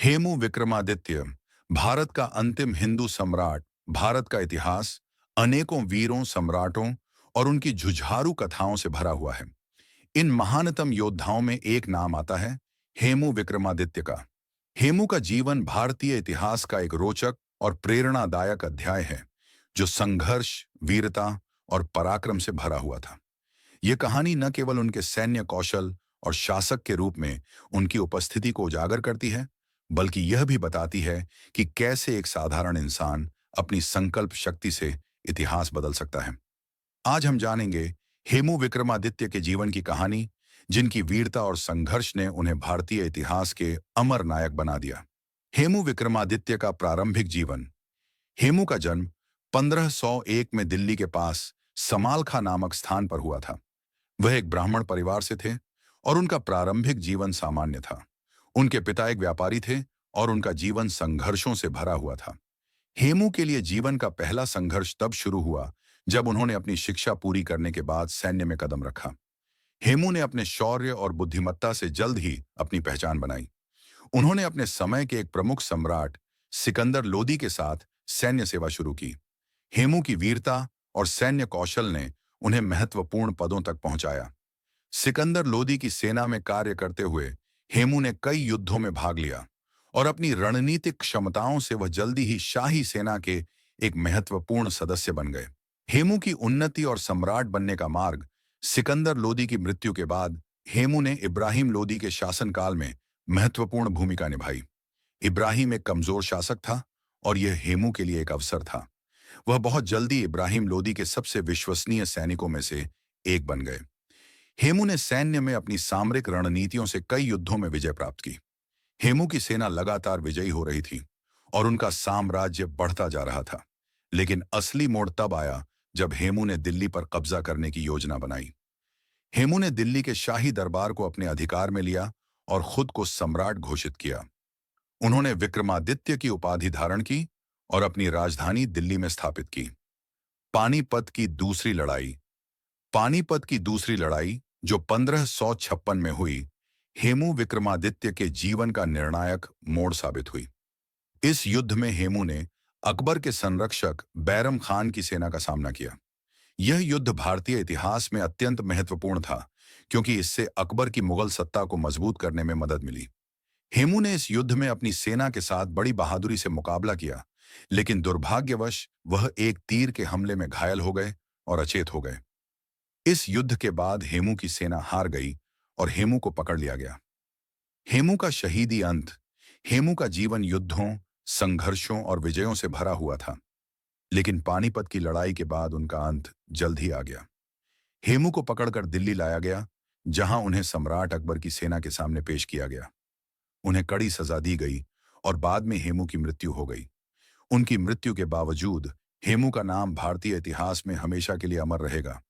हेमू विक्रमादित्य, भारत का अंतिम हिंदू सम्राट। भारत का इतिहास अनेकों वीरों, सम्राटों और उनकी जुझारू कथाओं से भरा हुआ है। इन महानतम योद्धाओं में एक नाम आता है, हेमू विक्रमादित्य का। हेमू का जीवन भारतीय इतिहास का एक रोचक और प्रेरणादायक अध्याय है, जो संघर्ष, वीरता और पराक्रम से भरा हुआ था। यह कहानी न केवल उनके सैन्य कौशल और शासक के रूप में उनकी उपस्थिति को उजागर करती है, बल्कि यह भी बताती है कि कैसे एक साधारण इंसान अपनी संकल्प शक्ति से इतिहास बदल सकता है। आज हम जानेंगे हेमू विक्रमादित्य के जीवन की कहानी, जिनकी वीरता और संघर्ष ने उन्हें भारतीय इतिहास के अमर नायक बना दिया। हेमू विक्रमादित्य का प्रारंभिक जीवन। हेमू का जन्म 1501 में दिल्ली के पास समालखा नामक स्थान पर हुआ था। वह एक ब्राह्मण परिवार से थे और उनका प्रारंभिक जीवन सामान्य था। उनके पिता एक व्यापारी थे और उनका जीवन संघर्षों से भरा हुआ था। हेमू के लिए जीवन का पहला संघर्ष तब शुरू हुआ जब उन्होंने अपनी शिक्षा पूरी करने के बाद सैन्य में कदम रखा। हेमू ने अपने शौर्य और बुद्धिमत्ता से जल्द ही अपनी पहचान बनाई। उन्होंने अपने समय के एक प्रमुख सम्राट सिकंदर लोदी के साथ सैन्य सेवा शुरू की। हेमू की वीरता और सैन्य कौशल ने उन्हें महत्वपूर्ण पदों तक पहुंचाया। सिकंदर लोदी की सेना में कार्य करते हुए हेमू ने कई युद्धों में भाग लिया और अपनी रणनीतिक क्षमताओं से वह जल्दी ही शाही सेना के एक महत्वपूर्ण सदस्य बन गए। हेमू की उन्नति और सम्राट बनने का मार्ग। सिकंदर लोदी की मृत्यु के बाद हेमू ने इब्राहिम लोदी के शासनकाल में महत्वपूर्ण भूमिका निभाई। इब्राहिम एक कमजोर शासक था और यह हेमू के लिए एक अवसर था। वह बहुत जल्दी इब्राहिम लोदी के सबसे विश्वसनीय सैनिकों में से एक बन गए। हेमू ने सैन्य में अपनी सामरिक रणनीतियों से कई युद्धों में विजय प्राप्त की। हेमू की सेना लगातार विजयी हो रही थी और उनका साम्राज्य बढ़ता जा रहा था। लेकिन असली मोड़ तब आया जब हेमू ने दिल्ली पर कब्जा करने की योजना बनाई। हेमू ने दिल्ली के शाही दरबार को अपने अधिकार में लिया और खुद को सम्राट घोषित किया। उन्होंने विक्रमादित्य की उपाधि धारण की और अपनी राजधानी दिल्ली में स्थापित की। पानीपत की दूसरी लड़ाई। पानीपत की दूसरी लड़ाई, जो 1556 में हुई, हेमू विक्रमादित्य के जीवन का निर्णायक मोड़ साबित हुई। इस युद्ध में हेमू ने अकबर के संरक्षक बैरम खान की सेना का सामना किया। यह युद्ध भारतीय इतिहास में अत्यंत महत्वपूर्ण था, क्योंकि इससे अकबर की मुगल सत्ता को मजबूत करने में मदद मिली। हेमू ने इस युद्ध में अपनी सेना के साथ बड़ी बहादुरी से मुकाबला किया, लेकिन दुर्भाग्यवश वह एक तीर के हमले में घायल हो गए और अचेत हो गए। इस युद्ध के बाद हेमू की सेना हार गई और हेमू को पकड़ लिया गया। हेमू का शहीदी अंत। हेमू का जीवन युद्धों, संघर्षों और विजयों से भरा हुआ था, लेकिन पानीपत की लड़ाई के बाद उनका अंत जल्द ही आ गया। हेमू को पकड़कर दिल्ली लाया गया, जहां उन्हें सम्राट अकबर की सेना के सामने पेश किया गया। उन्हें कड़ी सजा दी गई और बाद में हेमू की मृत्यु हो गई। उनकी मृत्यु के बावजूद हेमू का नाम भारतीय इतिहास में हमेशा के लिए अमर रहेगा।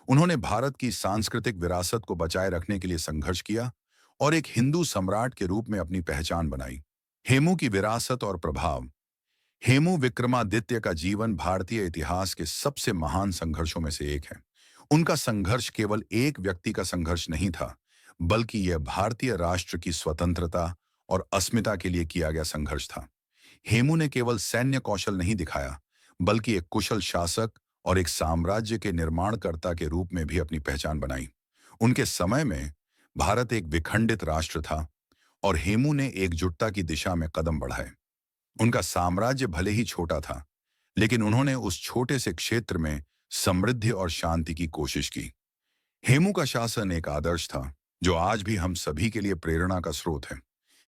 उन्होंने भारत की सांस्कृतिक विरासत को बचाए रखने के लिए संघर्ष किया और एक हिंदू सम्राट के रूप में अपनी पहचान बनाई। हेमू की विरासत और प्रभाव। हेमू विक्रमादित्य का जीवन भारतीय इतिहास के सबसे महान संघर्षों में से एक है। उनका संघर्ष केवल एक व्यक्ति का संघर्ष नहीं था, बल्कि यह भारतीय राष्ट्र की स्वतंत्रता और अस्मिता के लिए किया गया संघर्ष था। हेमू ने केवल सैन्य कौशल नहीं दिखाया, बल्कि एक कुशल शासक और एक साम्राज्य के निर्माणकर्ता के रूप में भी अपनी पहचान बनाई। उनके समय में भारत एक विखंडित राष्ट्र था और हेमू ने एकजुटता की दिशा में कदम बढ़ाए। उनका साम्राज्य भले ही छोटा था, लेकिन उन्होंने उस छोटे से क्षेत्र में समृद्धि और शांति की कोशिश की। हेमू का शासन एक आदर्श था, जो आज भी हम सभी के लिए प्रेरणा का स्रोत है।